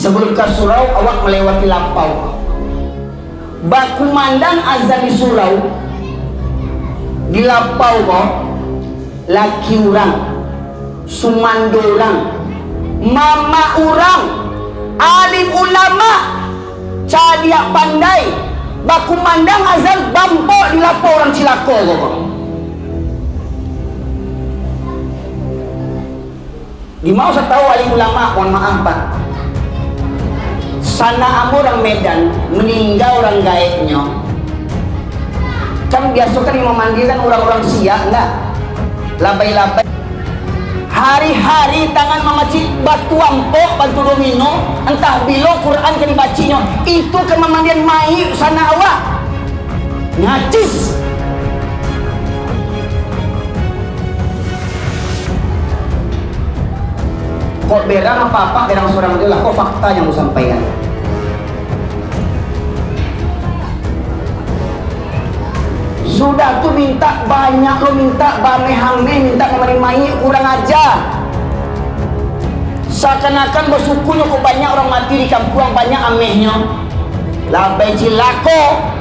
Sebelum ke surau awak melewati lampau. Baku mandang azan di surau, di lampau kok laki orang, sumando orang, mama orang, alim ulama, cadia pandai. Baku mandang azan bampo di lampau orang Cilako kok. Di mau saya tahu alim ulama, mohon maaf Pak. Sana orang Medan meninggal orang gaibnya. Kan biasa kan yang memanggilkan orang-orang Siak enggak? Labai-labai. Hari-hari tangan memacik batu ampok, batu domino, entah bilo Quran kan dibacinya. Itu kan memandian mai sana awak. Ngacis. Kok berang apa-apa, berang seorang itu lah, kok fakta yang mau sampaikan. Sudah tuh minta banyak, lo minta bame-hame, minta menemani kurang aja. Seakan-akan bersyukurnya kok banyak orang mati di kampung, banyak amehnya. Labai Cilako.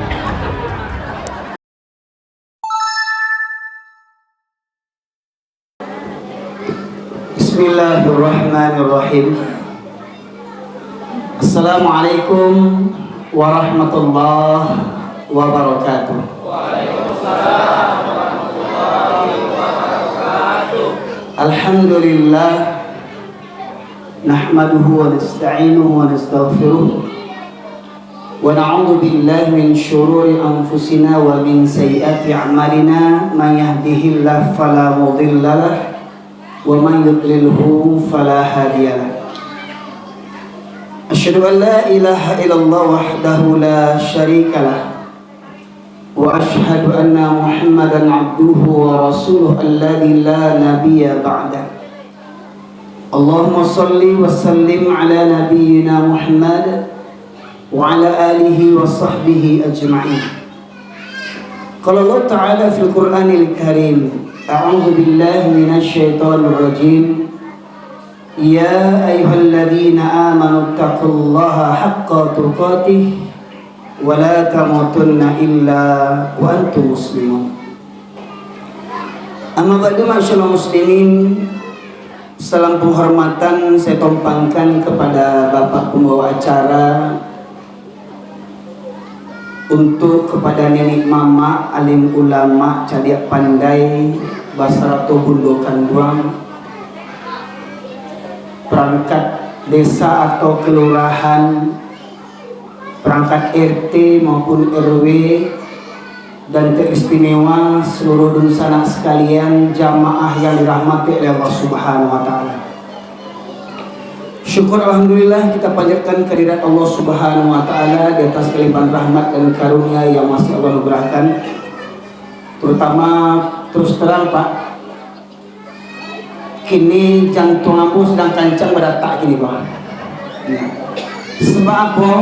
Bismillahirrahmanirrahim. Assalamualaikum warahmatullahi wabarakatuh. Waalaikumsalam warahmatullahi wabarakatuh. Alhamdulillah nahmaduhu wa nasta'inuhu wa nastaghfiruh wa na'udzu billahi min syururi anfusina wa min sayyiati a'malina. Man yahdihillahu fala mudilla lahu wa man yudlilhu fala hadiyalah. Asyhadu an la ilaha illallah wahdahu la syarikalah wa asyhadu anna Muhammadan abduhu wa rasuluhu alladzi la nabiyya ba'dah. Allahumma salli wa sallim ala nabiyyina Muhammad wa ala alihi wa sahbihi ajma'in. Qala Allah Ta'ala fil Qur'anil Karim, a'udzu billahi minasyaitonir rajim. Ya ayyuhalladzina amanu taqullaha haqqa tuqatih wa la tamutunna illa wa antum muslimun. Amma ba'du, ma'asyiral muslimin, salam penghormatan saya tumpangkan kepada Bapak pembawa acara, untuk kepada nenek mama, alim ulama, cadia pandai, Basarato Bundo Kanduang, perangkat desa atau kelurahan, perangkat RT maupun RW, dan teristimewa seluruh dunsana sekalian, jamaah yang dirahmati oleh Allah Subhanahu wa Ta'ala. Syukur alhamdulillah kita panjatkan kehadirat Allah Subhanahu wa Ta'ala di atas kelimpahan rahmat dan karunia yang masih Allah anugerahkan. Terutama terus terang Pak, kini jantung aku sedang kancang beratak kini Pak. Ya. Sebab apa?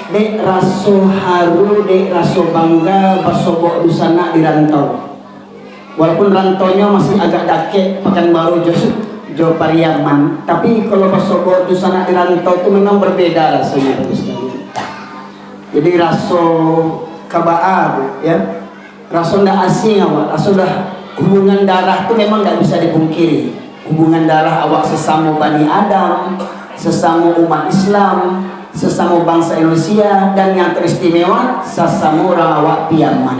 Dek raso haru, dek raso bangga basobok dusana di rantau. Walaupun rantaunya masih agak dakek, Pekanbaru Jo Pariaman, tapi kalau basobok dusana di rantau itu memang berbeda rasanya sekalian. Jadi raso kabaa ya. Raso ndak asing awak, raso dah hubungan darah itu memang tidak bisa dipungkiri. Hubungan darah awak sesama Bani Adam, sesama umat Islam, sesama bangsa Indonesia, dan yang teristimewa sesama orang awak Piaman.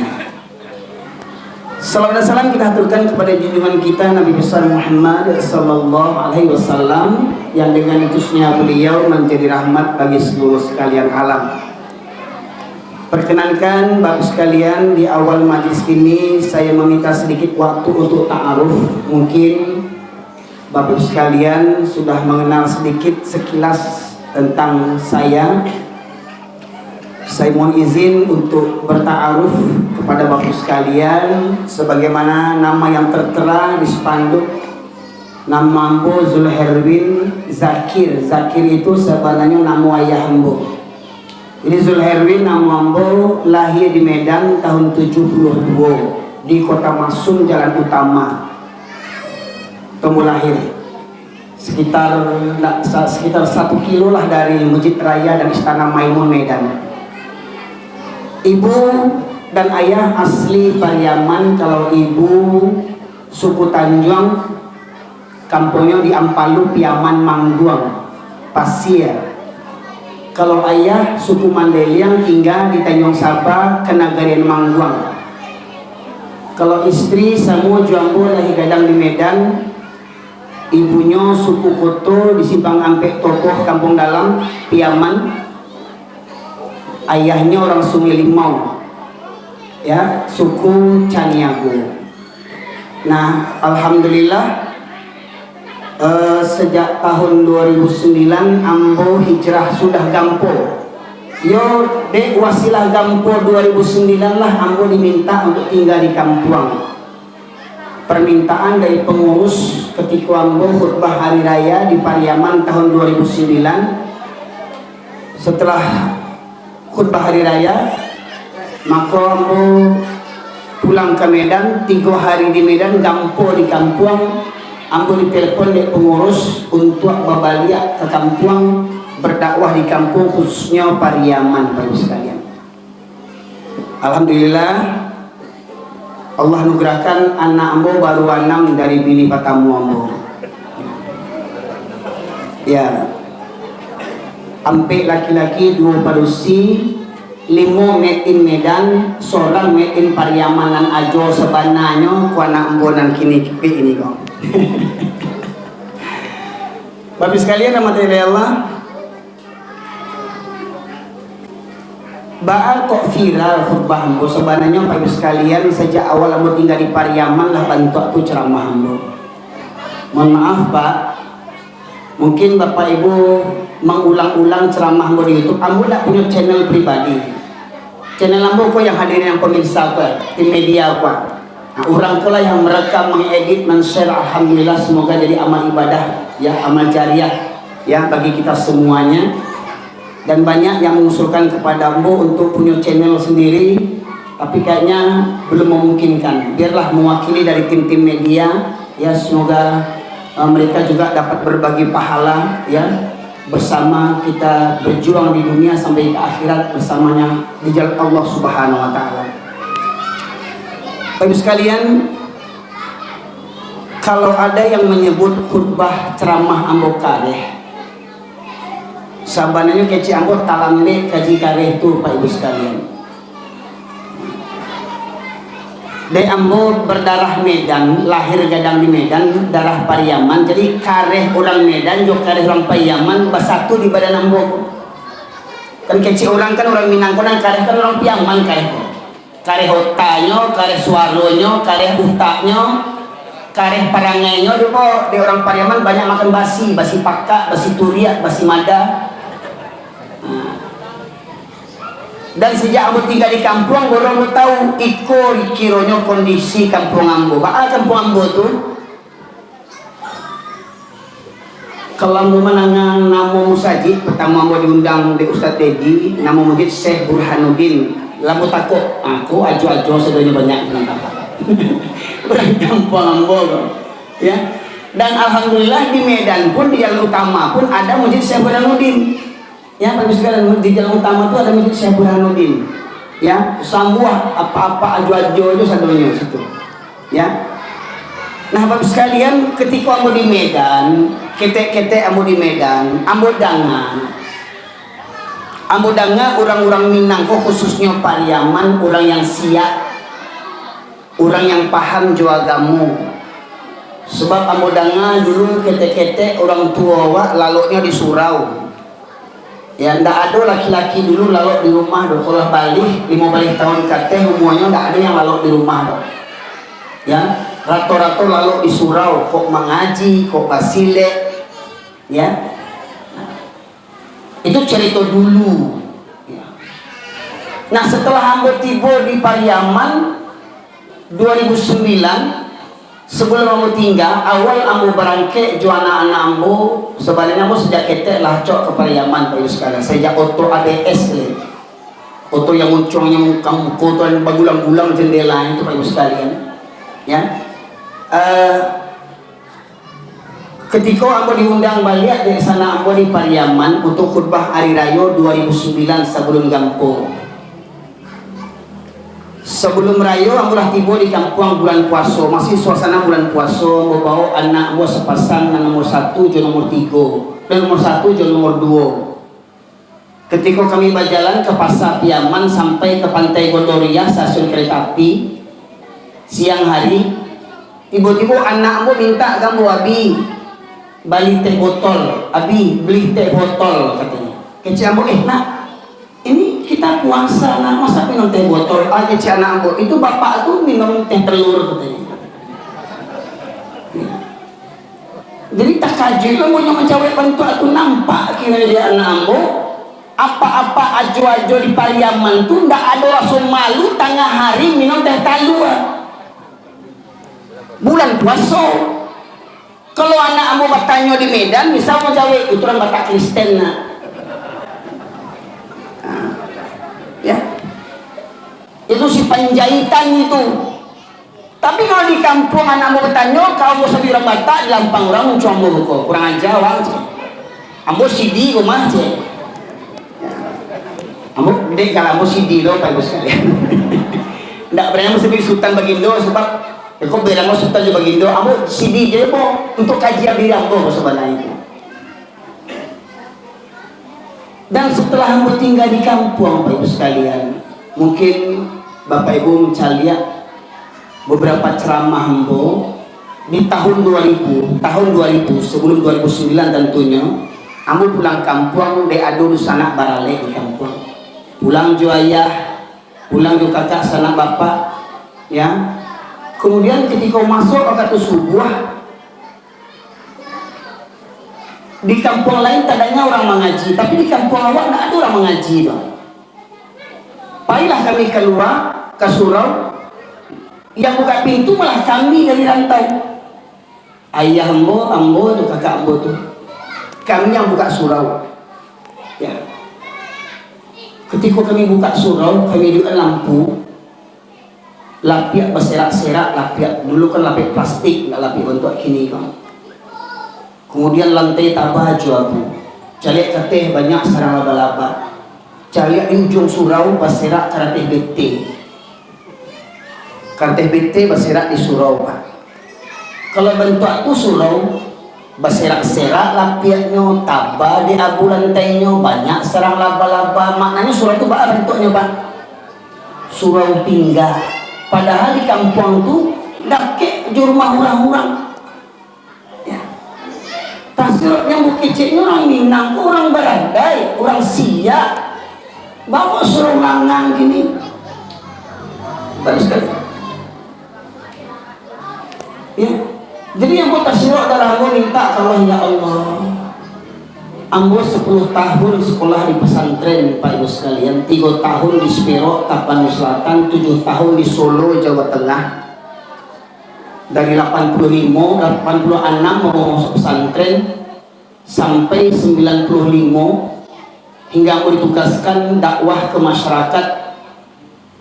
Salam dan salam kita aturkan kepada junjungan kita Nabi besar Muhammad sallallahu alaihi wasallam, yang dengan utusnya beliau menjadi rahmat bagi seluruh sekalian alam. Perkenankan Bapak sekalian, di awal majlis ini saya meminta sedikit waktu untuk ta'aruf. Mungkin Bapak sekalian sudah mengenal sedikit sekilas tentang saya. Saya mohon izin untuk berta'aruf kepada Bapak sekalian sebagaimana nama yang tertera di spanduk. Nama Ambo Zulherwin Zakir. Zakir itu sebenarnya nama ayah Ambo. Ini Zulherwin nama Ambo lahir di Medan tahun 72 di Kota Masum, Jalan Utama. Tumbuh lahir. sekitar 1 kilo lah dari Masjid Raya dan Istana Maimun Medan. Ibu dan ayah asli Pariaman. Kalau ibu suku Tanjung, kampungnya di Ampalu, Piaman, Mangguang, Pasir. Kalau ayah suku Mandeliang, tinggal di Tanjung Saba, Kenagarian, Mangguang. Kalau istri Samu Juambo, lahir gadang di Medan. Ibunya suku Koto di Simpang Ampek Tokoh, Kampung Dalam, Piaman. Ayahnya orang Sungai Limau, ya, suku Caniago. Nah, alhamdulillah sejak tahun 2009 ambo hijrah sudah gampo. Yo dek wasilah gampo 2009 lah ambo diminta untuk tinggal di Kampuang. Permintaan dari pengurus ketika ambo khutbah hari raya di Pariaman tahun 2009. Setelah khutbah hari raya, maka ambo pulang ke Medan, 3 hari di Medan, gampo di Kampuang. Ambo ditelepon oleh pengurus untuk berbalik ke Kampuang, berdakwah di kampung, khususnya Pariaman, Bapak Ibu sekalian. Alhamdulillah, Allah nugerahkan anak ambo baru 6 dari bini patamu ambo. Ya, ampe laki-laki 2 parusi, 5 made in Medan, seorang made in Pariaman dan ajo sebananya ku anak ambo nan kini ini kok. Bapak sekalian rahmati Allah, baal kok viral khutbah ambo sebenarnya Bapak Ibu sekalian. Sejak awal ambo tinggal di Pariaman lah bantu aku ceramah ambo. Mohon maaf Pak, mungkin Bapak Ibu mengulang-ulang ceramah ambo di YouTube. Ambo tidak punya channel pribadi. Channel ambo kok yang hadirin yang pemirsa kok, tim media kok. Nah, orang pula yang merekam, mengedit, men-share. Alhamdulillah, semoga jadi amal ibadah, ya, amal jariah, ya, bagi kita semuanya. Dan banyak yang mengusulkan kepada ambo untuk punya channel sendiri, tapi kayaknya belum memungkinkan. Biarlah mewakili dari tim-tim media, ya, semoga mereka juga dapat berbagi pahala, ya, bersama kita berjuang di dunia sampai ke akhirat bersamanya di jalan Allah Subhanahu wa taala. Bapak Ibu sekalian, kalau ada yang menyebut khutbah ceramah ambo kareh, sabananya keci ambo talamle kaji kareh itu Bapak Ibu sekalian. De ambo berdarah Medan, lahir gadang di Medan, darah Pariaman. Jadi kareh orang Medan, jo kareh orang Pariaman, bersatu di badan ambo. Kan kecil orang kan orang Minang, kan kareh kan orang Piaman kareh. Kareh otanyo, kareh suaronyo, kareh utaknyo, kareh parangainya. Dulu di orang Pariaman banyak makan basi, basi pakak, basi turiak, basi mada. Dan sejak ambo tinggal di kampung, orang mau tahu iko kironya kondisi kampung ambo. Bakal kampung ambo tuh, kalau ambo menangan nama musajid, pertama ambo diundang di Ustadz Dedi, nama masjid Syekh Burhanuddin. Lamu takut, aku ajo-ajo sedonya banyak orang kampung ambo, ya. Dan alhamdulillah di Medan pun di jalan utama pun ada masjid Syekh Burhanuddin. Ya, Bapak Ibu sekalian, di jalan utama itu ada masjid Syekh Burhanuddin. Ya, sambuah apa-apa ajo-ajo itu satunya situ. Ya. Nah, Bapak Ibu sekalian, ketika ambo di Medan, kete-kete ambo di Medan, ambo danga orang-orang Minang kok khususnya Pariaman, orang yang siap, orang yang paham juagamu. Sebab ambo danga dulu kete-kete orang tua wak laloknya di surau. Ya, ndak ada laki-laki dulu lalu di rumah do. Kalau balik 15 tahun kateh umurnya ndak ada yang lalu di rumah do. Ya, rata-rata lalu di surau, kok mengaji, kok basile. Ya. Itu cerita dulu. Ya. Nah, setelah ambo tiba di Pariaman 2009, sebelum ambo tinggal, awal ambo berangkat jo anak-anak ambo. Sebenarnya ambo sejak ketek lah cok ke Pariaman Bapak Ibu sekalian. Sejak oto ABS le, oto yang uncongnya muka oto yang bagulang-gulang jendela itu Bapak Ibu sekalian. Ya, Ketika ambo diundang balik dari sana ambo di Pariaman untuk khutbah Hari Raya 2009 sebelum kampung. Sebelum raya ambo lah tiba di kampung bulan puasa, masih suasana bulan puasa, ambo bawa anak ambo sepasang, nomor 1 dan nomor 3, dan nomor 1 dan nomor 2. Ketika kami berjalan ke Pasar Piaman sampai ke Pantai Gondoria stasiun kereta api siang hari, tiba-tiba anak ambo minta kamu abi beli teh botol, abi beli teh botol katanya. Kecil ambo nak, ini kita puasa nak, masa minum teh botol? Kecil anak ambo, itu bapak tuh minum teh telur katanya. Jadi tak kaji lah mau mencari bantu aku nampak kira dia anak ambo apa-apa ajo-ajo di Pariaman tuh ndak ada rasa malu tengah hari minum teh telur bulan puasa. Kalau anak ambo bertanya di Medan, misal mau jawab itu orang Batak Kristen nah. Ya, itu si penjahitan itu. Tapi kalau di kampung anak ambo bertanya, kalau mau sebi orang Batak, lampang orang mau ambo kok kurang aja orang. Ambo sidi rumah je. Ambo gede kalau ambo sidi loh, pak ibu sekalian. Ndak berani sebi Sultan Bagindo sebab kau bilang mau Sultan Bagindo, ambo sidi je po untuk kajian diri ambo sebenarnya itu. Dan setelah ambo tinggal di kampung, Bapak Ibu sekalian, mungkin Bapak Ibu mencaliak beberapa ceramah ambo di tahun 2000 sebelum 2009 tentunya. Ambo pulang kampung de ado sanak barale di kampung. Pulang jo ayah, pulang jo kakak sanak bapak, ya. Kemudian ketika masuk waktu subuh di kampung lain tadanya orang mengaji, tapi di kampung awak tidak ada orang mengaji dong. Payahlah kami keluar ke surau, yang buka pintu malah kami dari rantau. Ayah ambo tuh kakak ambo tuh, kami yang buka surau. Ya. Ketika kami buka surau, kami juga lampu. Lapiak berserak-serak, lapiak dulu kan lapiak plastik, nggak lapiak bentuk kini kan. Kemudian lantai tabaju abu, caliak kateh banyak sarang laba-laba, caliak di ujung surau berserak karateh bete, karateh bete berserak di surau pak. Kalau bentuk itu surau berserak-serak, lapiaknya tabah di abu lantainya banyak sarang laba-laba, maknanya surau itu apa bentuknya pak? Surau tinggal. Padahal di kampung tu dak di rumah orang-orang. Ya. Tasir yang bukiciknya orang Minang, orang Barandai, orang Siak. Bawa suruh langang gini. Bagus sekali. Ya. Jadi yang buat tasir adalah aku minta kalau ya Allah. Ambo 10 tahun sekolah di pesantren Pak Ibu sekalian, 3 tahun di Spiro, Tapanuli Selatan, 7 tahun di Solo, Jawa Tengah. Dari 86 mau masuk pesantren sampai 95 hingga aku ditugaskan dakwah ke masyarakat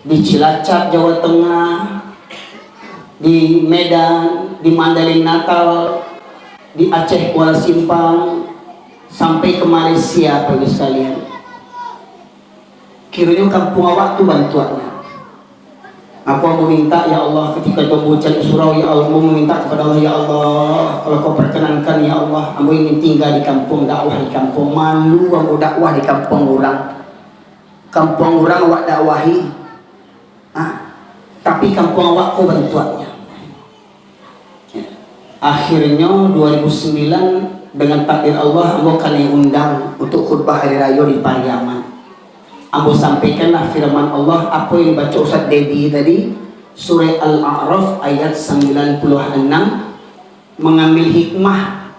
di Cilacap, Jawa Tengah, di Medan, di Mandailing Natal, di Aceh Kuala Simpang, sampai ke Malaysia Bapak Ibu sekalian. Kiranya kampung awak tu bantuannya. Aku mau minta ya Allah ketika kau cari surau ya Allah, mau meminta kepada Allah ya Allah, kalau kau perkenankan ya Allah, aku ingin tinggal di kampung, dakwah di kampung. Malu aku dakwah di kampung orang. Kampung orang awak dakwahi. Tapi kampung awak kau bantuannya. Akhirnya 2009 dengan takdir Allah, ambo kali undang untuk khutbah hari raya di Pariaman. Ambo sampaikanlah firman Allah apa yang baca Ustaz Dedi tadi, surah Al-A'raf ayat 96, mengambil hikmah.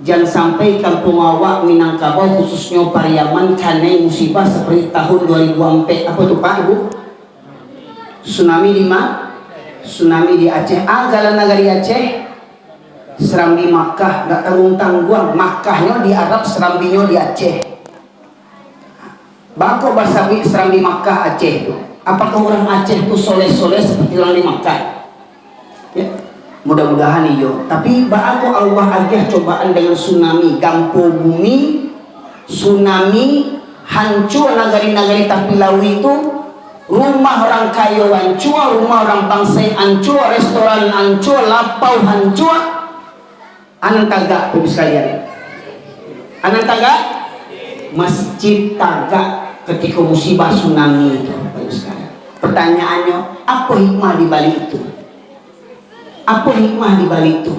Jangan sampai kampung awak Minangkabau khususnya Pariaman kena musibah seperti tahun 2004. Apa itu Pak Ibu? Tsunami di mana? Tsunami di Aceh. Galan nagari Aceh. Serambi Makkah, nggak tanggung-tanggung. Makkahnya di Arab, serambinya di Aceh. Bako basawi serambi Makkah Aceh itu. Apakah orang Aceh itu soleh-soleh seperti orang di Makkah? Ya. Mudah-mudahan iyo. Tapi aku Allah agih cobaan dengan tsunami, gampo bumi, tsunami, hancur nagari-nagari Tapilawi itu, rumah orang kaya hancur, rumah orang bangsa hancur, restoran hancur, lapau hancur. Anan tagak ibu sekalian. Anan tagak, masjid tagak ketika musibah tsunami itu, ibu sekalian. Pertanyaannya, apa hikmah di balik itu? Apa hikmah di balik itu?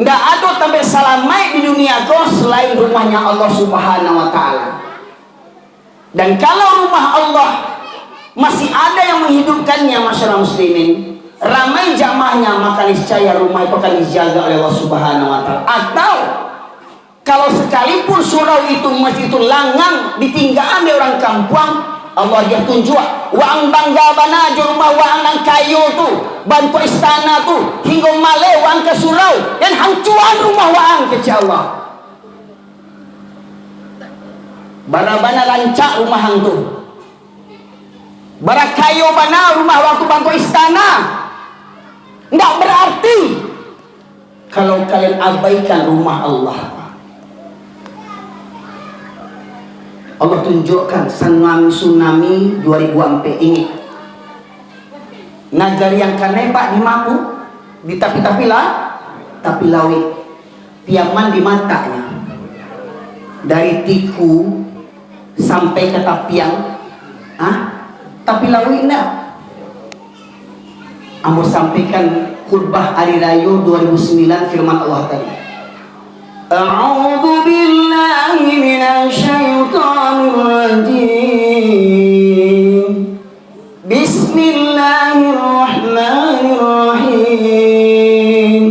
Nggak ada sampai salamai di dunia kau selain rumahnya Allah Subhanahu wa Ta'ala. Dan kalau rumah Allah masih ada yang menghidupkannya, masyarakat muslimin, ramai jamaahnya, maka niscaya rumah itu akan dijaga oleh Allah Subhanahu wa Ta'ala. Atau kalau sekalipun surau itu, masjid itu langang ditinggalan oleh orang kampung, Allah dia tunjuk wang bangga bana rumah wang nang kayu tu bantu istana tu hingga male wang ke surau dan hancuan rumah wang kecil Allah barabana rancak rumah hang tu barak kayu bana rumah wang tu bantu istana. Nggak berarti kalau kalian abaikan rumah Allah. Allah tunjukkan tsunami 2004 ini. Nagari yang kanembak di Mapu, di Tapilawi, piaman di matanya. Dari Tiku sampai ke Tapiang, Tapilawi enggak. Ambo sampaikan khutbah Hari Raya 2009 firman Allah tadi. A'udzu billahi minasyaitonir rajim. Bismillahirrahmanirrahim.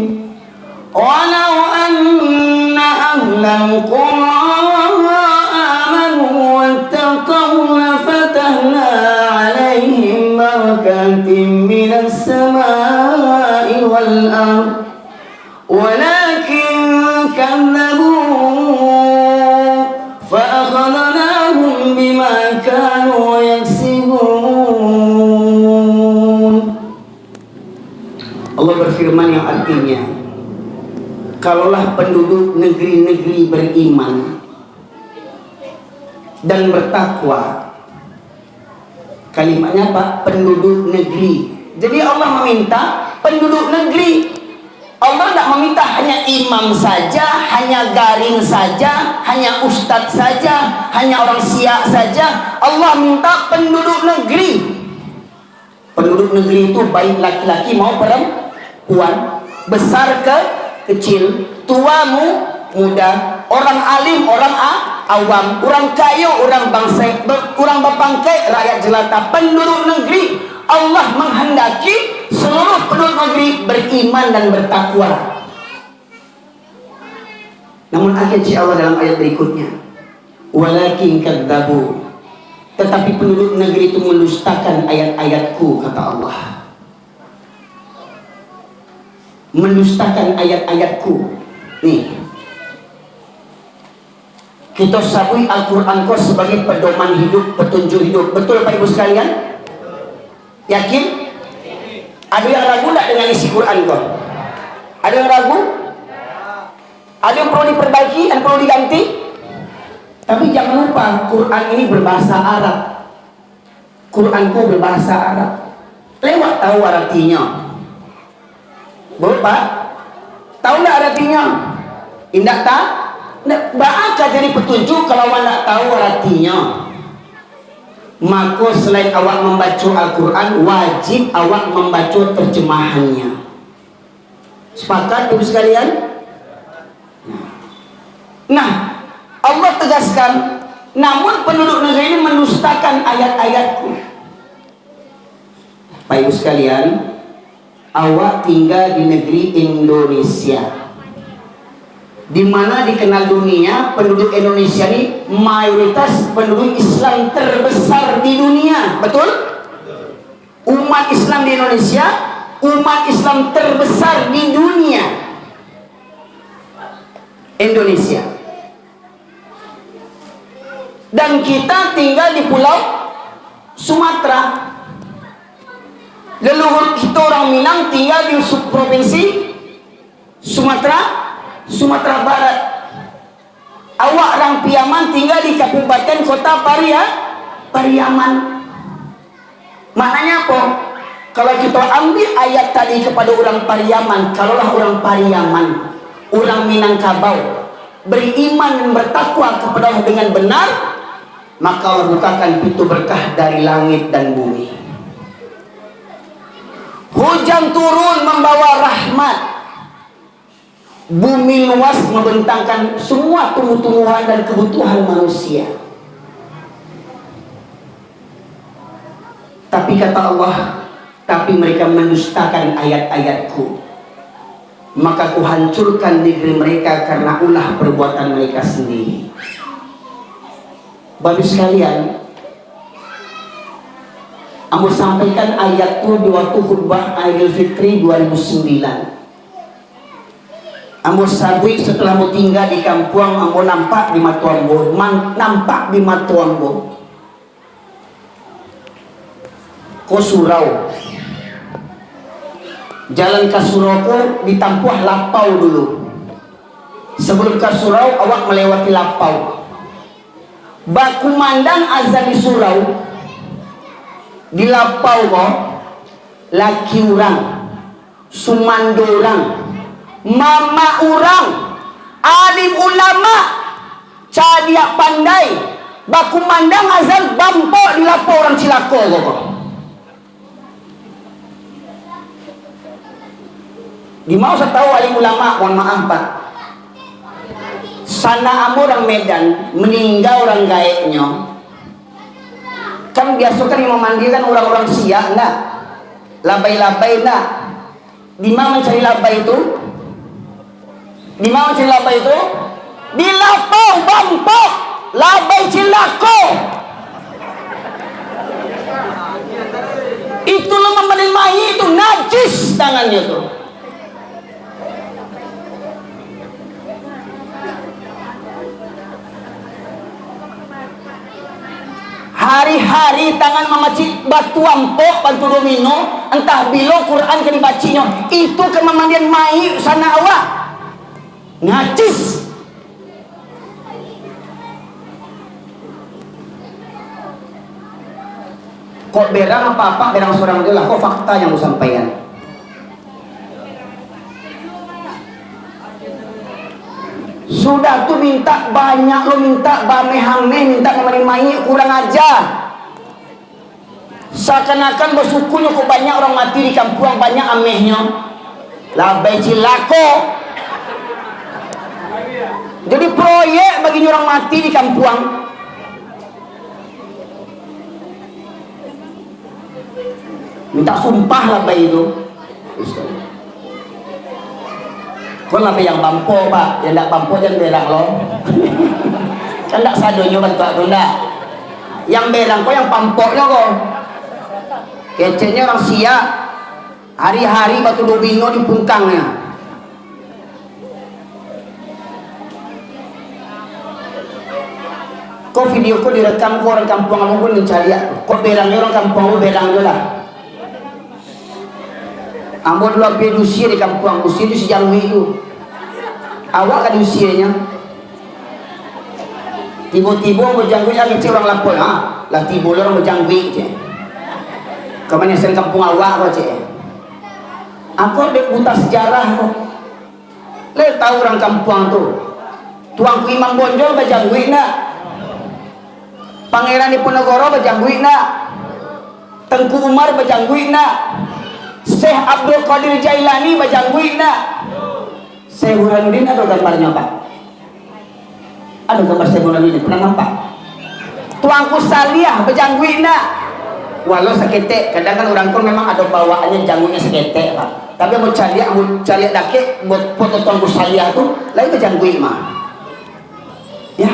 Walau anna ahlal qura amanu wattaqaw lafatahna 'alaihim barakatin minas samaa'i wal ardh. Walakin كذبوا فأخذناهم بما كانوا يكسبون. Allah berfirman yang artinya, kalaulah penduduk negeri-negeri beriman dan bertakwa. Kalimatnya apa? Penduduk negeri. Jadi Allah meminta penduduk negeri. Allah tidak meminta hanya imam saja, hanya garing saja, hanya ustadz saja, hanya orang Syiah saja. Allah minta penduduk negeri. Penduduk negeri itu baik laki-laki mau perempuan, besar ke kecil, tua muda, orang alim, orang awam, orang kaya, orang bangsa, orang bapangkai, rakyat jelata. Penduduk negeri, Allah menghendaki seluruh penduduk negeri beriman dan bertakwa. Namun akhir Allah dalam ayat berikutnya, walakin kadzabu, tetapi penduduk negeri itu mendustakan ayat-ayatku, kata Allah. Mendustakan ayat-ayatku. Nih, kita sabui Al-Quran kau sebagai pedoman hidup, petunjuk hidup. Betul Pak Ibu sekalian? Yakin? Ada yang ragu tak dengan isi Quran kau? Ada yang ragu? Ada yang perlu diperbaiki dan perlu diganti? Tapi jangan lupa, Quran ini berbahasa Arab. Quranku berbahasa Arab. Lewat tahu artinya. Boleh Pak? Tahu tak artinya? Indah tak? Bakal jadi petunjuk kalau anda tahu artinya. Maka selain awak membaca Al-Quran, wajib awak membaca terjemahannya. Sepakat Ibu sekalian? Nah, Allah tegaskan, namun penduduk negeri ini mendustakan ayat-ayatku. Pak Ibu sekalian, awak tinggal di negeri Indonesia, di mana dikenal dunia penduduk Indonesia ini mayoritas penduduk Islam terbesar di dunia. Betul? Umat Islam di Indonesia, umat Islam terbesar di dunia. Indonesia. Dan kita tinggal di Pulau Sumatera. Leluhur kita orang Minang tinggal di provinsi Sumatera Barat. Awak orang Piaman tinggal di Kabupaten Kota Pariaman. Maknanya apa? Kalau kita ambil ayat tadi kepada orang Pariaman, kalaulah orang Pariaman, orang Minangkabau beriman dan bertakwa kepada Allah dengan benar, maka Allah bukakan pintu berkah dari langit dan bumi. Hujan turun membawa rahmat. Bumi luas membentangkan semua tumbuh-tumbuhan dan kebutuhan manusia. Tapi kata Allah, tapi mereka mendustakan ayat-ayatku, maka ku hancurkan negeri mereka karena ulah perbuatan mereka sendiri. Bapak sekalian, aku sampaikan ayatku di waktu khutbah Idul Fitri 2009. Aku sabui setelah mau tinggal di kampung, aku nampak di Matuambo, Ko surau. Jalan ke surau ko ditampuh lapau dulu. Sebelum ke surau, awak melewati lapau. Baku mandang azan di surau. Di lapau ko laki orang, sumando orang, mama orang, alim ulama, cadia pandai, baku mandang azan bampo di lapau orang Cilako ko. Di mau saya tahu alim ulama, mohon maaf Pak. Sana amo orang Medan meninggal orang gaeknya. Kan biasa kan yang memandikan orang-orang Siak, enggak? Labai-labai, enggak? Di mana mencari labai itu? Di mana mencari labai itu? Di lapau, bampo, labai Cilako. Itu lo memandikan mayit itu najis tangannya tuh. Hari-hari tangan memacik batu ampok, batu domino, entah bilo Quran ke dibacinya, itu kememandian mai sana awak najis. Kok berang apa-apa, berang seorang aja lah, kok fakta yang mau sampaikan. Sudah tuh minta banyak, lo minta bame-hame, minta menemani, kurang ajar. Seakan-akan bersyukurnya kok banyak orang mati di kampung, banyak amehnya. Labai Cilako. Jadi proyek bagi orang mati di kampung. Minta sumpah labai itu. Kau lebih yang bampo Pak, yang tak bampo jangan berang lo. Kan tak sadonyo bantu aku ndak. Yang berang kau yang pampoknya kau. Kecenya orang Siak. Hari-hari batu domino di pungkangnya. Kau video kau direkam kau orang kampung kamu pun mencari aku. Kau berangnya orang kampung kau berang je lah. Ambo dulu ambil usia di kampung, usia itu sejauh itu. Awak kan usianya. Tiba-tiba berjanggut lagi orang lapor, lah tiba orang berjanggut je. Kemana sen kampung awak kau je? Aku dek buta sejarah kau. Le tahu orang kampung tu. Tuanku Imam Bonjol berjanggut nak. Pangeran Diponegoro berjanggut nak. Tengku Umar berjanggut nak. Syekh Abdul Qadir Jailani bajangguin nak. Syekh Burhanuddin ada gambarnya Pak? Ada gambar Syekh Burhanuddin pernah nampak? Tuangku Saliyah bajangguin nak. Walau seketek, kadang kan orang pun memang ada bawaannya janggungnya seketek Pak. Tapi mau cari dake buat foto Tuangku Saliyah tu, lain bajangguin mah. Ya.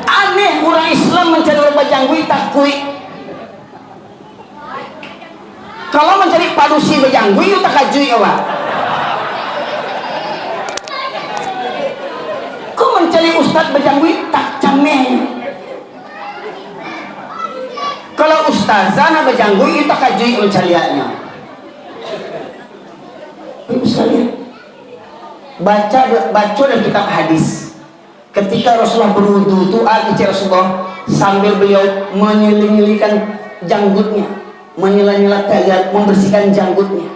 Aneh orang Islam mencari orang bajangguin takui. Kalau mencari padusi berjanggui, itu tak kajui ya Pak. Kau mencari ustaz berjanggui, tak cameh. Kalau ustaz ustazah nak berjanggui itu kajui mencaliatnya. Ibu sekalian, baca dalam kitab hadis ketika Rasulullah berwudu itu Rasulullah sambil beliau menyeli-nyelikan janggutnya, menyela-nyela membersihkan janggutnya.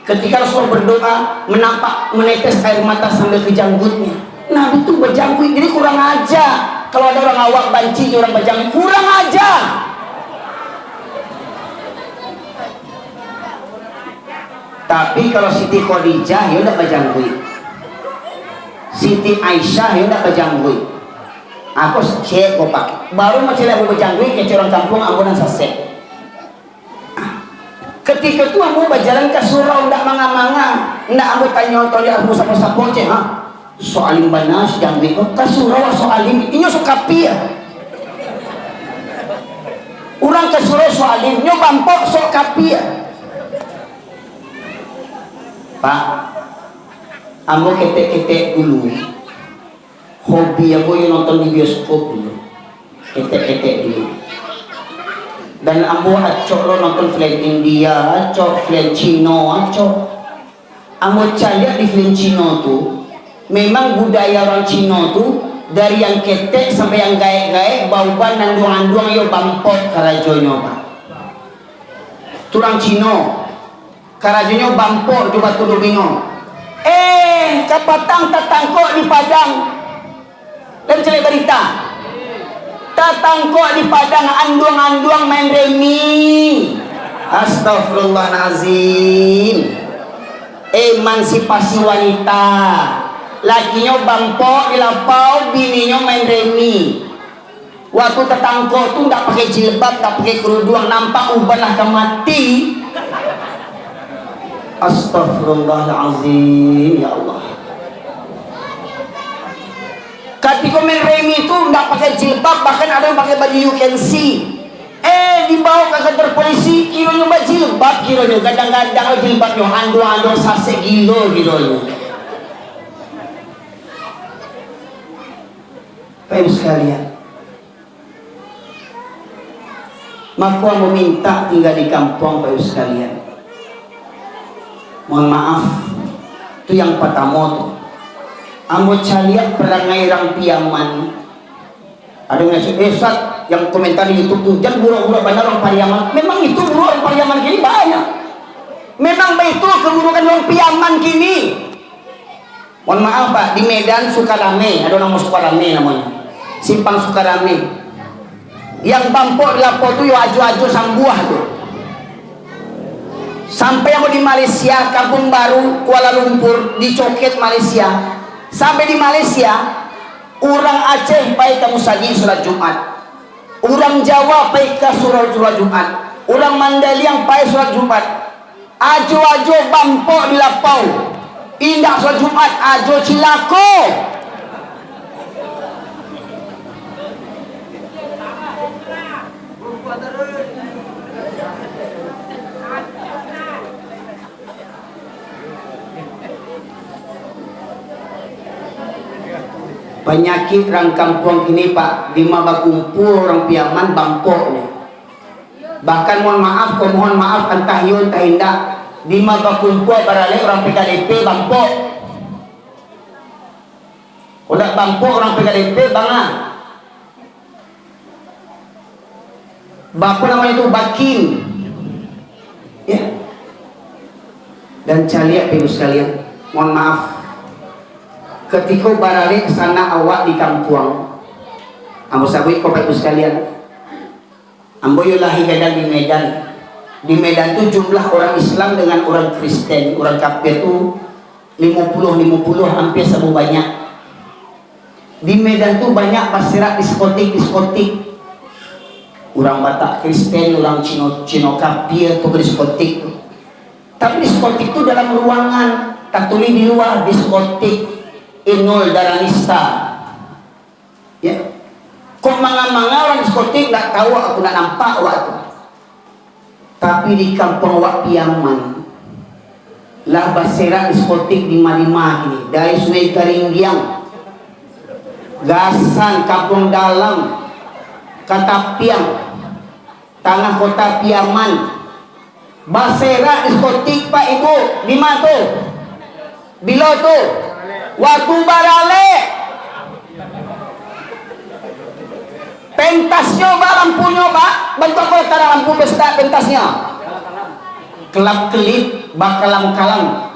Ketika Rasulullah berdoa menampak menetes air mata sambil ke janggutnya. Nabi itu berjanggut, jadi kurang aja. Kalau ada orang awak banci orang berjanggut, kurang aja. Tapi kalau Siti Khadijah ya udah berjanggut, Siti Aisyah ya udah berjanggut. Aku cek kok pak, baru macam aku berjanggut ke orang kampung ambunan sasek. Ketika itu aku berjalan ke surau ndak manga-manga, ndak aku tanya aku sama-sama poce ha. Soalim banas janggut kok ke surau soalim ini sokapi ya. Orang ke surau soalim nyo bampok sokapi ya. Pak, ambo ketek-ketek dulu. Hobi aku yang nonton di bioskop dulu. Ketek-ketek dulu. Dan ambo acok lo nonton film India, acok film Cina, acok. Ambo caliat di film Cina tuh, memang budaya orang Cina tuh dari yang ketek sampai yang gaek-gaek, bauban dan duang-duang yo bampot karajonyo pak. Turang Cina. Karajonyo bampor coba tuduh bingung. Kapatang tatangkok di Padang. Dan cari berita. Tatangkok di Padang anduang-anduang main remi. Astagfirullahalazim. Emansipasi wanita. Lakinya bampor di lapau, bininya main remi. Waktu tatangkok tuh nggak pakai jilbab, nggak pakai kerudung, nampak uban lah mati. Astagfirullahalazim, ya Allah. Ketika main remi itu nggak pakai jilbab, bahkan ada yang pakai baju you can see. Dibawa ke kantor polisi, kironya baju jilbab, kironya kadang-kadang jilbabnya andong-andong sase kironya. Baik sekalian, maka meminta tinggal di kampung, baik sekalian. Mohon maaf, itu yang pertama tuh. Ambo caliat perangai orang Piaman. Ada yang Ustaz yang komentar di YouTube tuh, jangan buruk-buruk banyak orang Pariaman. Memang itu buruk orang Pariaman kini banyak. Memang itu keburukan orang Piaman kini. Mohon maaf pak, di Medan Sukarame, ada orang Sukarame namanya, Simpang Sukarame. Yang bampok di lapo tuh yo aju-aju sang buah tuh. Sampai aku di Malaysia, Kampung Baru, Kuala Lumpur, di Coket Malaysia. Sampai di Malaysia, orang Aceh pai ke musajid sholat Jumat, orang Jawa pai ke sholat Jumat, orang Mandailing pai sholat Jumat. Ajo-ajo bampok di lapau, indah sholat Jumat, ajo cilako. Penyakit orang kampung ini pak, di mana kumpul orang Piaman bampoknya. Bahkan mohon maaf entah yun entah indah, di mana kumpul barale orang PKDP bampok. Udah bampok orang PKDP bangga. Bapak namanya itu Bakin. Ya. Dan caliak ibu sekalian, mohon maaf. Ketika baralik sana awak di kampung, ambo sabui kau ibu sekalian, ambo yulahi kadang di Medan. Di Medan tu jumlah orang Islam dengan orang Kristen, orang kafir tu 50 hampir sama banyak. Di Medan tu banyak pasirat diskotik. Orang Batak Kristen, orang Cino kafir tu diskotik. Tapi diskotik tu dalam ruangan, tak tulis di luar diskotik. Inul Daranista, ya. Kok manga-manga orang diskotik nggak tahu, aku nggak nampak waktu. Tapi di kampung Wak Piaman, lah basera diskotik di Malima ini, dari Sungai Karinggiang, Gasan, Kampung Dalam, Katapiang, tengah kota Piaman. Basera diskotik Pak Ibu, di mana tuh? Bila tuh? Waktu barale. Pentasnya Pak, lampunya Pak. Bentuk apa cara lampu pesta pentasnya? Kelap-kelip, bakalam-kalam.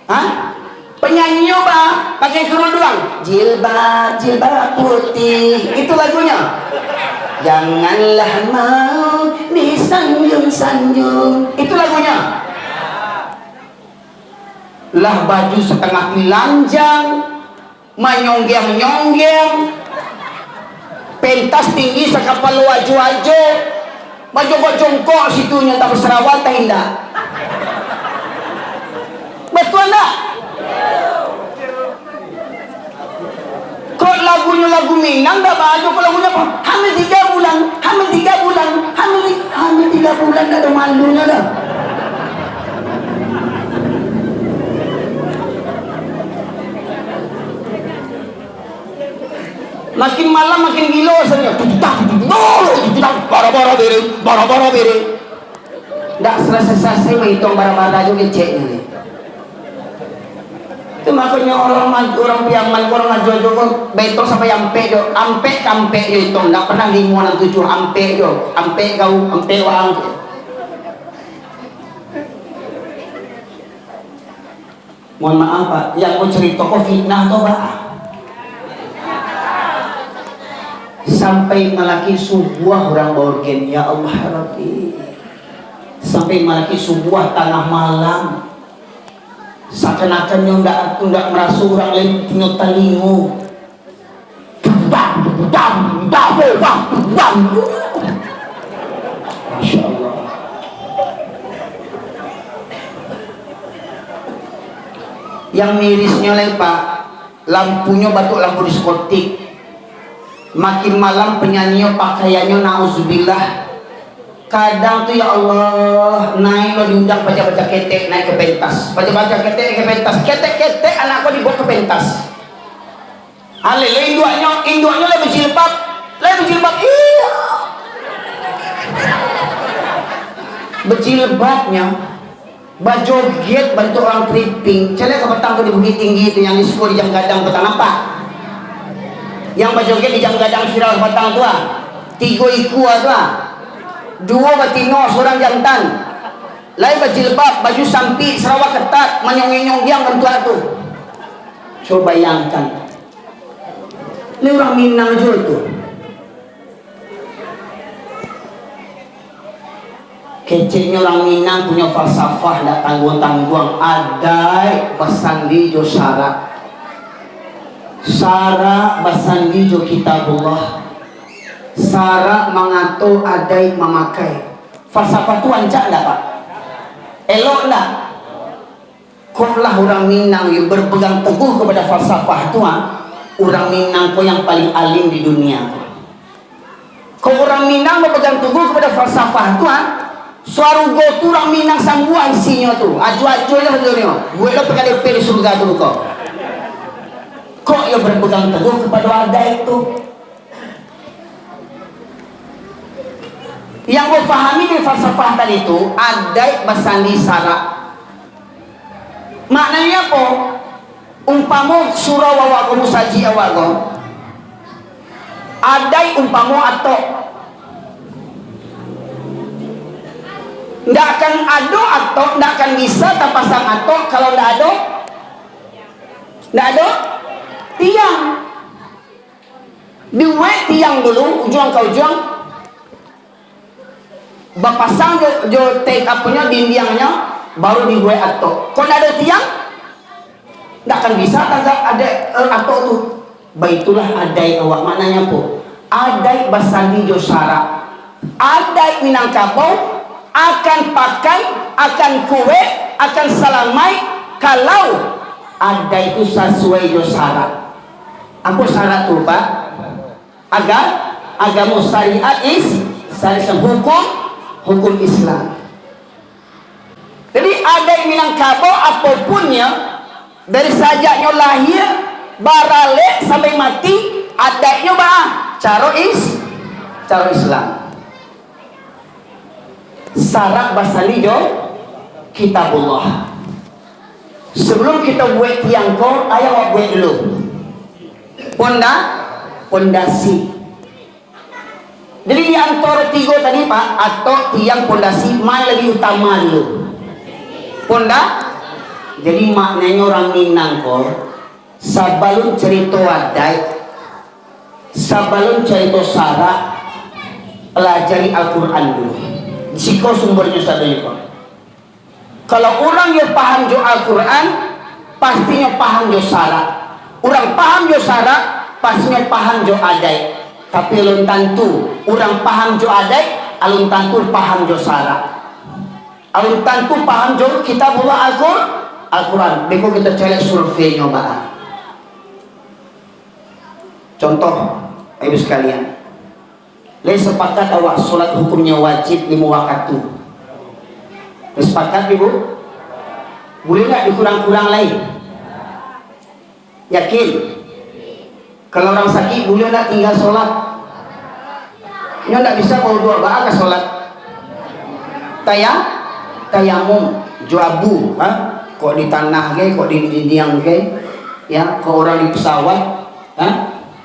Hah? Penyanyi Pak, pakai kerudung. Jilbab, jilbab putih. Itu lagunya. Janganlah mau disanjung-sanjung. Itu lagunya. Lah baju setengah telanjang, menyonggeng-nyonggeng, pentas tinggi sekapal waju-waju, baju jongkok situnya tak berserawat tak indah. Betul tak? Kok lagunya lagu Minang dah baju, kok lagunya apa? Hamil 3 bulan, hamil 3 bulan, hamil 3 bulan dah ada malunya dah. Makin malam makin gila rasanya. Bara-bara bere. Nggak selesai-selesai menghitung bara-bara juga ceknya nih. Itu makanya orang Piaman, orang ngajo-ngajo betong sampai ampe jo, ampe jo itu nggak pernah 5 6 7 ampe jo, ampe kau ampe wang. Mohon maaf Pak, yang mau cerita kok fitnah toh Pak. Sampai melaki subuh orang borgen, ya Allah Rabbi. Sampai melaki subuh tengah malam. Seakan-akan yang tidak merasa orang lain tinggal talingu. Masya Allah. Yang mirisnya lagi Pak, lampunya batuk lampu diskotik. Makin malam penyanyi pakaiannya nauzubillah. Kadang tuh ya Allah, naik lo diundang baca-baca ketek naik ke pentas, baca-baca ketek ke pentas, ketek anakku dibawa ke pentas. Alele induannya lebih jilbab, iya. Berjilbabnya, bajoget bantu orang tripping. Cale ke petang tuh di Bukit Tinggi itu yang di sekolah di jam gadang petang apa? Yang bajoget di jam gadang viral petang tua, 3 ikua tua. 2 batino, seorang jantan. Lain berjilbab, baju sampi, Sarawak ketat, menyong-nyong bentuk itu. Coba bayangkan. Ini orang Minang juga tuh. Kecilnya orang Minang punya falsafah, tidak tanggung-tanggung. Adai basandi jo syara. Syara basandi jo kitabullah. Sara mengatur adai memakai. Falsafah tu ancak enggak Pak? Elok enggak? Koklah orang Minang yang berpegang teguh kepada falsafah tu, orang Minang ko yang paling alim di dunia. Kau orang Minang berpegang teguh kepada falsafah tu, suarugo tu orang Minang sangguah isinya tu. Aju-aju lah dunia. Gue lo pegang DP di surga tu kau. Kok yang berpegang teguh kepada adai itu? Yang gue pahami dari falsafah tadi itu adai basandi sara. Maknanya apa? Umpamo surah wawaku musaji awago, adai umpamo atau ndak akan ado atau ndak akan bisa tak pasang atau kalau ndak ado tiang diwet tiang dulu ujung ke ujung. Bapasang jo take apanya dindingnya baru dibuat atau. Kalau ada tiang, nggak akan bisa kagak ada atau tuh. Baitulah adai awak maknanya po. Adai basandi jo sara. Adai Minangkabau akan pakai, akan kue, akan salamai kalau adai itu sesuai jo sara. Apa syarat tuh Pak? Agar agama syariat syariat hukum Islam. Jadi ada yang Minangkabau apapunnya dari sajaknya lahir barale sampai mati adanya bah cara Islam. Syarat basali jo kitabullah. Sebelum kita buat tiang kor, ayah buat dulu pondasi. Jadi di antara tiga tadi Pak, atau tiang pondasi, mana lebih utama dulu? Jadi maknanya orang Minang kor, sabalun cerita wadai, sabalun cerita syarat, pelajari Al-Quran dulu. Jika sumbernya sadari kor. Kalau orang yang paham jo Al-Quran, pastinya paham jo syarat. Orang paham jo syarat, pastinya paham jo adai. Tapi alun tentu orang paham jo adai, alun tentu paham jo syarat. Alun tentu paham jo kitabullah Al-Quran. Beko kita cari survei nyobaan. Contoh, ibu sekalian, le sepakat awak solat hukumnya wajib 5 waktu. Sepakat ibu? Boleh nggak dikurang-kurang lain? Yakin? Kalau orang sakit boleh nggak tinggal sholat? Ini nggak bisa kalau 2 ke sholat. Tayamum, juabu, kok di tanah ke, kok di dinding ke, ya, kok orang di pesawat,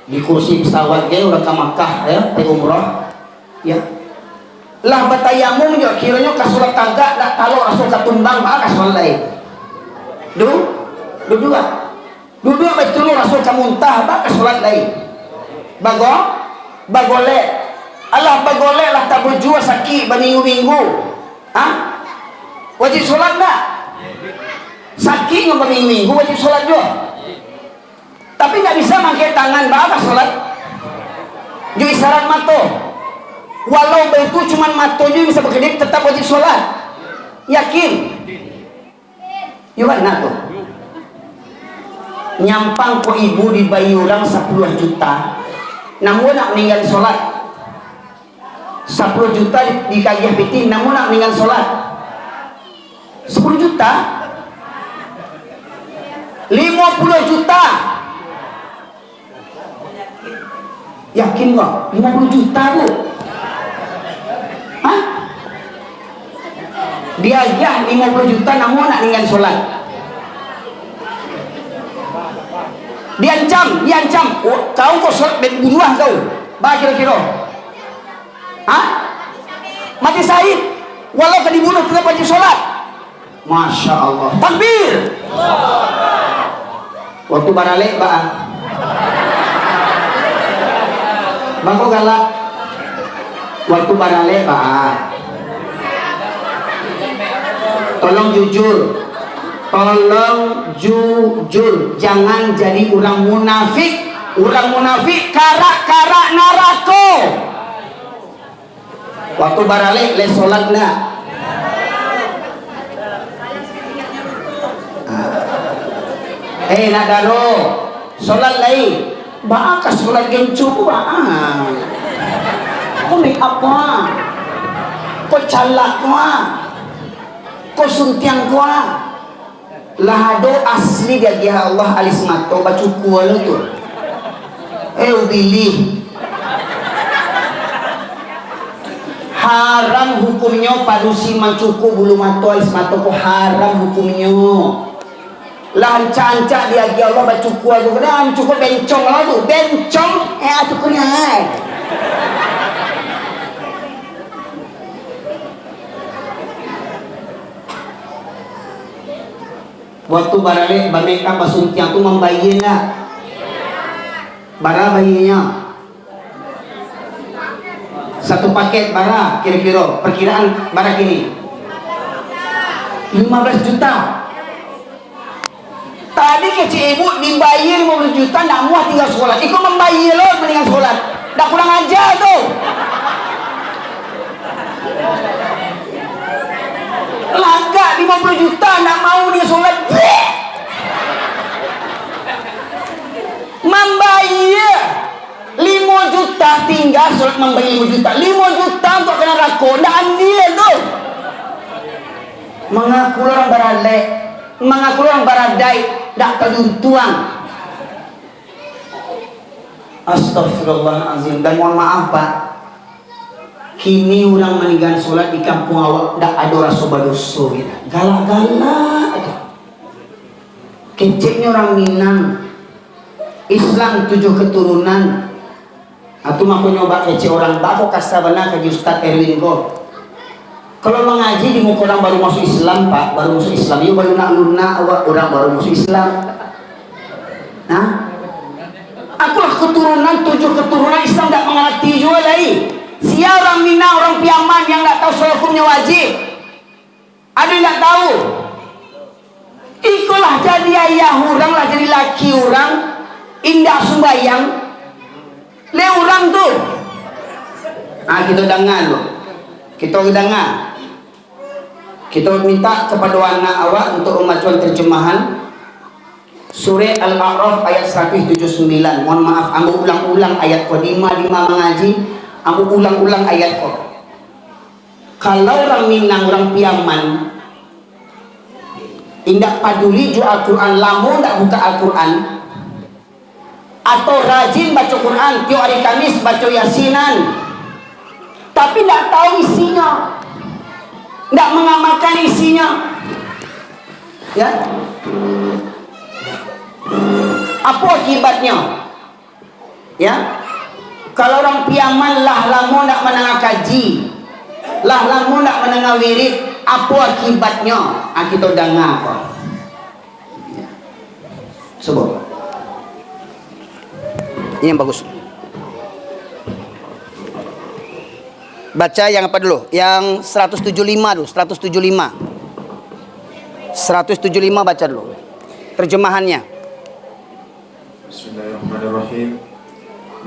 di kursi pesawat ke, orang ke Makkah, ya, ke umrah, ya. Lah batayamum jo kiranya ka salat kagak dak kalau rasul katumbang ba ka salat lain. Dua betul rasul kamuntah ba ka salat lain. Bagole. Allah bagole lah tabujua sakit berminggu-minggu. Wajib salat enggak? Sakit yang berminggu-minggu wajib salat juga. Tapi enggak bisa mangke tangan ba ka salat. Jo isyarat mato. Walau itu cuma matonya bisa berkedip tetap wajib sholat. Yakin? Gimana tuh? Nyampang ko ibu dibayi orang 10 juta, namun nak meninggal sholat. 10 juta dikagih piti, namun nak meninggal sholat. 10 juta? 50 juta. Yakin kok? 50 juta bu? Dia aja 50 juta namun nak dengan sholat. Diancam. Kau kok sholat dan bunuh kau. Bah kira-kira. Mati syahid. Walau kau dibunuh tetap wajib sholat. Masya Allah. Takbir. Waktu baralik bah. Bang kok galak. Waktu baralik bah. Tolong jujur, jangan jadi orang munafik. Orang munafik karak-karak narako. Waktu baralik le sholat enggak? Nak daro sholat lain. Baka sholat gencu Kau make up kau calak kau suntiang kuah lahado asli dia Allah alis mato baca kuah tu bilih haram hukumnya padusi mancuku bulu mato alis mato ko haram hukumnya lancanca dia Allah baca kuah tu kena cukup bencong lah tu bencong tu kena waktu barale bameka pasuntiang tu membayi enggak? Bara bayinya 1 paket bara kira-kira perkiraan bara gini 15 juta. Tadi kecil ibu dibayar 15 juta ndak muat tinggal sekolah. Ikut membayar loh mendingan sekolah. Ndak kurang ajar tuh. Laga 50 juta ndak mau dia sholat. Membayar 5 juta tinggal sholat membayar 5 juta. 5 juta untuk kena rako ndak ambil tuh. Mengaku orang baralek, mengaku orang baradai, ndak keduntuan. Astagfirullahaladzim. Dan mohon maaf Pak, kini orang meninggal sholat di kampung awak ndak ada rasa badoso gitu. Galak-galak aja. Keceknya orang Minang. Islam 7 keturunan. Aku mau nyoba kece orang bako kasabana ke Ustaz Erwin ko. Kalau mengaji di muka orang baru masuk Islam pak, baru masuk Islam. Yuk baru nak luna orang baru masuk Islam. Nah, akulah keturunan 7 keturunan Islam tak mengerti juga lagi. Siapa orang Minang, orang Piaman yang tak tahu soal hukumnya wajib? Ada yang tak tahu? Ikulah jadi ayah orang lah, jadi laki orang, indah sembayang, le orang tuh. Nah kita dengar loh, kita dengar. Kita minta kepada anak awak untuk memajukan terjemahan Surah Al-A'raf ayat 179. Mohon maaf, ambil ulang-ulang ayat kodima mengaji. Aku ulang-ulang ayat kok. Kalau orang Minang, orang Piaman indak paduli ju Al-Quran, lamun ndak buka Al-Quran atau rajin baca Quran tiap hari Kamis baca Yasinan tapi ndak tahu isinya, ndak mengamalkan isinya, ya apa akibatnya? Ya, kalau orang Piaman lah lamun nak menengah kaji, lah lamun nak menengah wirid, apa akibatnya? Kita dengar apa? Sebut. Ini yang bagus. Baca yang apa dulu? Yang 175 dulu, 175. 175 baca dulu. Terjemahannya. Bismillahirrahmanirrahim.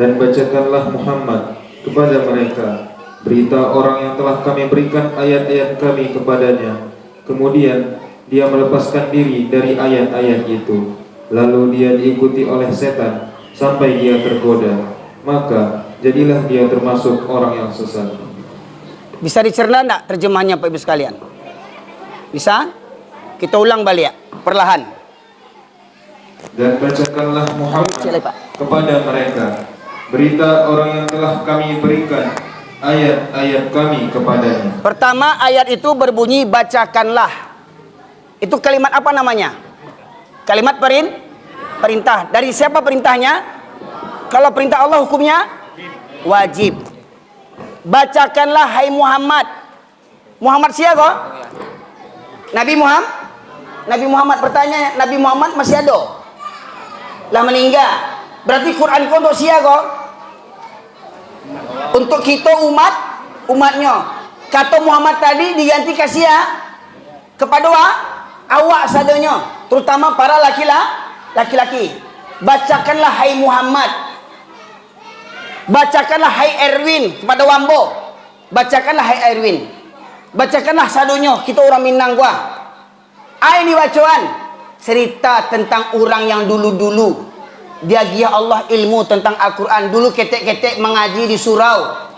Dan bacakanlah Muhammad kepada mereka berita orang yang telah kami berikan ayat-ayat kami kepadanya. Kemudian dia melepaskan diri dari ayat-ayat itu. Lalu dia diikuti oleh setan sampai dia tergoda. Maka jadilah dia termasuk orang yang sesat. Bisa dicerna enggak terjemahannya Pak Ibu sekalian? Bisa? Kita ulang balik ya, perlahan. Dan bacakanlah Muhammad kepada mereka berita orang yang telah kami berikan ayat-ayat kami kepadanya. Pertama ayat itu berbunyi bacakanlah. Itu kalimat apa namanya? Kalimat perintah. Dari siapa perintahnya? Kalau perintah Allah hukumnya wajib. Bacakanlah hai Muhammad. Muhammad siapa? Nabi Muhammad? Nabi Muhammad, pertanyaan Nabi Muhammad masih ada? Lah meninggal. Berarti Quran itu untuk siapa? Untuk kita umatnya. Kata Muhammad tadi diganti kasih ya kepada awak sadanya, terutama para laki-laki. Bacakanlah hai Muhammad. Bacakanlah hai Erwin kepada Wambo. Bacakanlah hai Erwin. Bacakanlah sadonyo kita orang Minang gua. Ini bacaan cerita tentang orang yang dulu-dulu dia giah Allah ilmu tentang Al-Quran. Dulu ketek-ketek mengaji di surau.